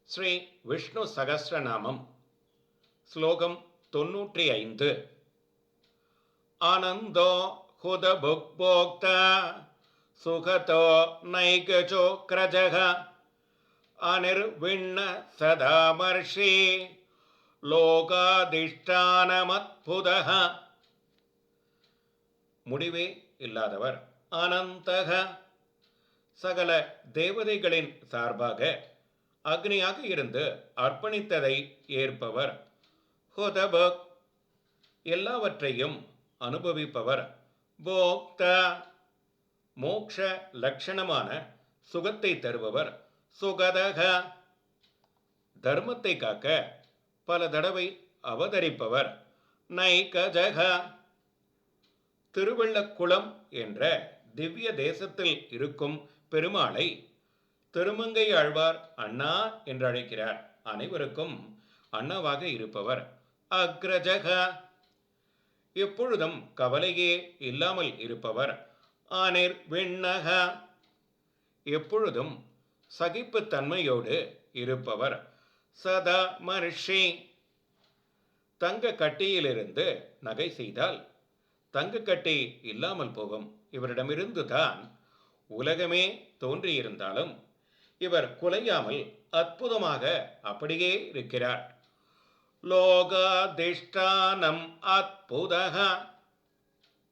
ஸ்ரீ விஷ்ணு சகஸ்ரநாமம் ஸ்லோகம் 95. ஆனந்தோ ஹுதபுக்போக்தா சுகதோ நைகசோக்ரஜக அனிர்விண்ண சதாமர்ஷி லோகாதிஷ்டானமத்புதக. முடிவே இல்லாதவர். அனந்தக சகல தேவதைகளின் சார்பாக அக்னியாக இருந்து அர்ப்பணித்ததை ஏற்பவர். ஹுதபுக் எல்லாவற்றையும் அனுபவிப்பவர். போக்தா மோக்ஷ லட்சணமான சுகத்தை தருபவர். சுகதக தர்மத்தை காக்க பல தடவை அவதரிப்பவர். நைகஜக திருவள்ளக்குளம் என்ற திவ்ய தேசத்தில் இருக்கும் பெருமாளை திருமங்கை ஆழ்வார் அண்ணா என்று அழைக்கிறார். அனைவருக்கும் அண்ணாவாக இருப்பவர். அக்ரஜக எப்பொழுதும் கவலையே இல்லாமல் இருப்பவர். அனிர்விண்ணக எப்பொழுதும் சகிப்புத்தன்மையோடு இருப்பவர். சதமர்ஷி தங்க கட்டியிலிருந்து நகை செய்தால் தங்க கட்டி இல்லாமல் போகும். இவரிடமிருந்து தான் உலகமே தோன்றியிருந்தாலும் இவர் குலையாமல் அற்புதமாக அப்படியே இருக்கிறார். லோகாதிஷ்டானம் அத்புதக